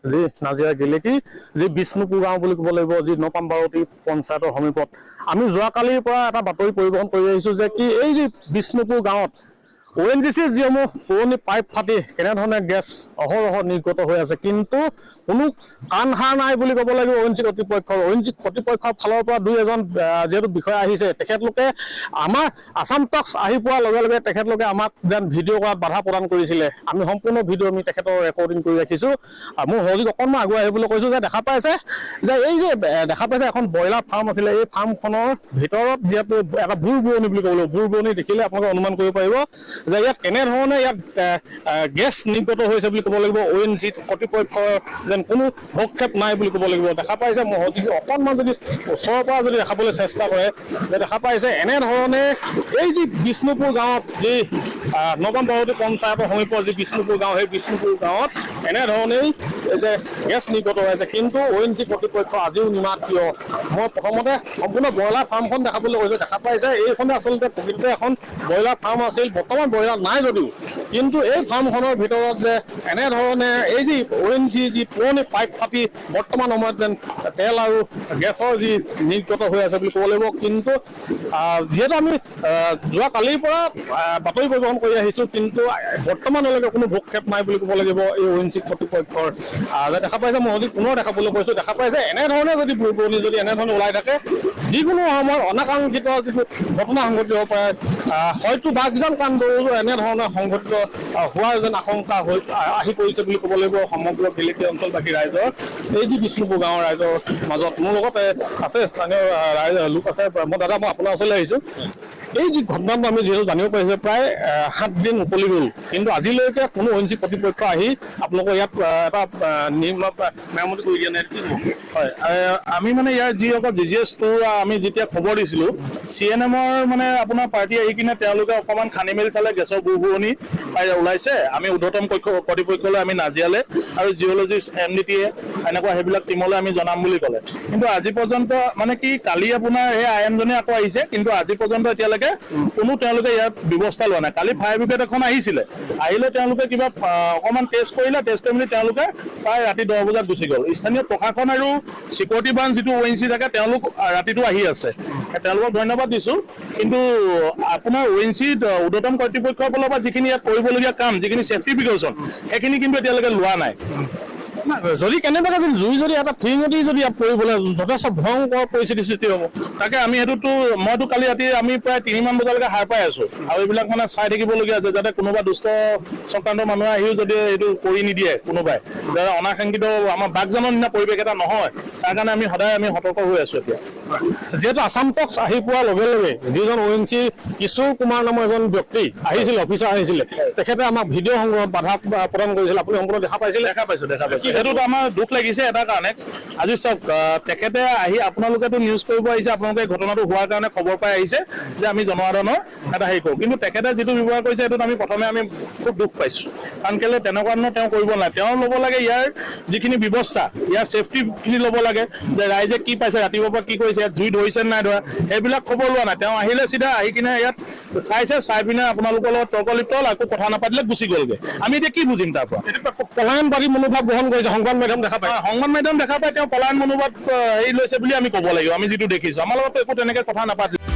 যি নাজিৰা গেলেকী যি বিষ্ণুপুৰ গাঁও বুলি ক'ব লাগিব, যি নপামবাৰতী পঞ্চায়তৰ সমীপত আমি যোৱাকালিৰ পৰা এটা বাতৰি পৰিবহন কৰি আহিছোঁ যে কি এই যি বিষ্ণুপুৰ গাঁৱত ONGCৰ যিসমূহ পুৰণি পাইপ ফাটি কেনেধৰণে গেছ অহৰহ নিৰ্গত হৈ আছে, কিন্তু কোনো কাণ সাৰ নাই বুলি ক'ব লাগিব ONGC কৰ্তৃপক্ষৰ ফালৰ পৰা দুই এজন যিহেতু বিষয়া আহিছে, তেখেতলোকে আমাৰ আসাম টক্স আহি পোৱাৰ লগে লগে তেখেতলোকে আমাক যেন ভিডিঅ' কৰাত বাধা প্ৰদান কৰিছিলে। আমি সম্পূৰ্ণ ভিডিঅ' আমি তেখেতৰ ৰেকৰ্ডিং কৰি ৰাখিছোঁ। মোৰ সহযোগ অকণমান আগুৱাই আহিবলৈ কৈছোঁ যে দেখা পাইছে যে এই যে দেখা পাইছে এখন ব্ৰইলাৰ ফাৰ্ম আছিলে, এই ফাৰ্মখনৰ ভিতৰত যিহেতু এটা বুৰ বুৰণি বুলি ক'ব লাগিব, বুৰ বুৰণি দেখিলে আপোনালোকে অনুমান কৰিব পাৰিব যে ইয়াত কেনেধৰণে ইয়াত গেছ নিৰ্গত হৈছে বুলি ক'ব লাগিব। ONGC কৰ্তৃপক্ষৰ যেন কোনো ভক্ষেপ নাই বুলি ক'ব লাগিব। দেখা পাইছে মই অকণমান যদি ওচৰৰ পৰা যদি দেখাবলৈ চেষ্টা কৰে যে দেখা পাইছে এনেধৰণে এই যি বিষ্ণুপুৰ গাঁৱত যি নপামবাৰতী পঞ্চায়তৰ সমীপৰ যি বিষ্ণুপুৰ গাঁও, সেই বিষ্ণুপুৰ গাঁৱত এনেধৰণেই যে গেছ নিৰ্গত হৈ আছে, কিন্তু ONGC কৰ্তৃপক্ষ আজিও নিমাত কিয়। মই প্ৰথমতে সম্পূৰ্ণ ব্ৰইলাৰ ফাৰ্মখন দেখাবলৈ কৈছোঁ। দেখা পাইছে এইখনে আচলতে প্ৰকৃততে এখন ব্ৰইলাৰ ফাৰ্ম আছিল। বৰ্তমান ব্ৰইলাৰ নাই যদিও, কিন্তু এই ফাৰ্মখনৰ ভিতৰত যে এনেধৰণে এই যি ONGC যি পুৰণি পাইপ ফাটি বৰ্তমান সময়ত যেন তেল আৰু গেছৰ যি নিৰ্গত হৈ আছে বুলি ক'ব লাগিব। কিন্তু যিহেতু আমি যোৱাকালিৰ পৰা বাতৰি পৰিবহন কৰি আহিছোঁ, কিন্তু বৰ্তমানলৈকে কোনো ভূক্ষেপ নাই বুলি ক'ব লাগিব এই ONGC কৰ্তৃপক্ষৰ। দেখা পাইছে মই অধিক পুনৰ দেখাবলৈ কৈছোঁ, দেখা পাইছে এনেধৰণে যদি বুৰবুৰণি যদি এনেধৰণে ওলাই থাকে, যিকোনো সময়ত অনাকাংক্ষিত যিটো ঘটনা সংঘটিত হ'ব পাৰে। হয়তো বাঘজাল কাণ্ডৰো এনেধৰণৰ সংঘটিত হোৱাৰ যেন আশংকা আহি পৰিছে বুলি ক'ব লাগিব সমগ্ৰ গেলেকী অঞ্চলবাসী ৰাইজৰ। এই যি বিষ্ণুপুৰ গাঁৱৰ ৰাইজৰ মাজত মোৰ লগত আছে স্থানীয় লোক আছে। দাদা মই আপোনাৰ ওচৰলৈ আহিছোঁ। এই যি ঘটনাটো আমি যিহেতু জানিব পাৰিছোঁ প্ৰায় 7 দিন উকলি গ'ল, কিন্তু আজিলৈকে কোনো ONGC কৰ্তৃপক্ষ আহি আপোনালোকৰ ইয়াত এটা মেৰামতি কৰি দিয়া নাই। হয়, আমি মানে ইয়াৰ যি অকল GGS2 আমি যেতিয়া খবৰ দিছিলোঁ, CNMৰ মানে আপোনাৰ পাৰ্টি আহি কিনে তেওঁলোকে অকণমান খানি মেলি চালে, গেছৰ বুৰবুৰণি ওলাইছে। আমি ঊৰ্ধ্বতম কৰ্তৃপক্ষলৈ আমি নাজিয়ালে আৰু জিঅ'লজিষ্ট MDTA এনেকুৱা সেইবিলাক টিমলৈ আমি জনাম বুলি ক'লে। কিন্তু আজি পৰ্যন্ত মানে কি কালি আপোনাৰ সেই IM জনে আকৌ আহিছে, কিন্তু আজি পৰ্যন্ত এতিয়ালৈকে কোনো তেওঁলোকে ইয়াত ব্যৱস্থা লোৱা নাই। কালি ফায়াৰ ব্ৰিগেড এখন আহিলে তেওঁলোকে কিবা অকণমান টেষ্ট কৰিলে, টেষ্ট কৰি মেলি তেওঁলোকে প্ৰায় ৰাতি 10 বজাত গুচি গ'ল। স্থানীয় প্ৰশাসন আৰু চিকিউৰিটি বান যিটো ONGC থাকে তেওঁলোক ৰাতিটো আহি আছে, তেওঁলোকক ধন্যবাদ দিছোঁ। কিন্তু আপোনাৰ ONGC ঊৰ্ধ্বতম কৰ্তৃপক্ষৰ ফালৰ পৰা যিখিনি ইয়াত কৰিবলগীয়া কাম, যিখিনি ছেফটি প্ৰিকশ্যন, সেইখিনি কিন্তু এতিয়ালৈকে লোৱা নাই। যদি কেনেবাকৈ যদি জুই যদি এটা ফিৰিঙতি যদি ইয়াত পৰিবলৈ যথেষ্ট ভয়ংকৰ পৰিস্থিতিৰ সৃষ্টি হ'ব। তাকে আমি মইতো কালি ৰাতি আমি প্ৰায় 3 মান বজালৈকে সাৰ পাই আছোঁ, আৰু এইবিলাক মানে চাই থাকিবলগীয়া আছে যাতে কোনোবা দুষ্ট চক্ৰান্ত মানুহে আহিও যদি এইটো কৰি নিদিয়ে, কোনোবাই যাতে অনাকাংক্ষিত আমাৰ বাঘজানৰ নিচিনা পৰিৱেশ এটা নহয়, তাৰ কাৰণে আমি সদায় সতৰ্ক হৈ আছোঁ। এতিয়া যিহেতু আসাম টক্স আহি পোৱাৰ লগে লগে যিজন ONGC কিশোৰ কুমাৰ নামৰ এজন ব্যক্তি আহিছিলে, অফিচাৰ আহিছিলে, তেখেতে আমাক ভিডিঅ' সংগ্ৰহত বাধা প্ৰদান কৰিছিল। আপুনি সম্পূৰ্ণ দেখা পাইছিল? দেখা পাইছোঁ। সেইটোত আমাৰ দুখ লাগিছে এটা কাৰণে। আজি চাওক, তেখেতে আহি আপোনালোকেতো নিউজ কৰিব আহিছে, আপোনালোকে ঘটনাটো হোৱাৰ কাৰণে খবৰ পাই আহিছে যে আমি জনসাধাৰণৰ এটা হেৰি কৰোঁ, কিন্তু তেখেতে যিটো ব্যৱহাৰ কৰিছে সেইটোত আমি প্ৰথমে খুব দুখ পাইছোঁ। কাৰণ কেলৈ তেনেকুৱা ধৰণৰ তেওঁ কৰিব নালাগে। তেওঁ ল'ব লাগে ইয়াৰ যিখিনি ব্যৱস্থা, ইয়াৰ ছেফটিখিনি ল'ব লাগে, যে ৰাইজে কি পাইছে, ৰাতিপুৱাৰ পৰা কি কৰিছে, ইয়াত জুই ধৰিছে নাই ধৰা, সেইবিলাক খবৰ লোৱা নাই। তেওঁ আহিলে চিধা আহি কিনে ইয়াত চাই পিনে আপোনালোকৰ লগত তৰ্কলিপ্ত হ'ল, আকৌ কথা নাপাতিলে গুচি গ'লগৈ। আমি এতিয়া কি বুজিম তাৰ পৰা? পলায়নবাদী মনোভাৱ গ্ৰহণ কৰিছে। সংবাদ মাধ্যম দেখা পায়, তেওঁ পলায়ন মনোভাৱ হেৰি লৈছে বুলি আমি ক'ব লাগিব। আমি যিটো দেখিছোঁ, আমাৰ লগত একো তেনেকৈ কথা নাপাতিলে।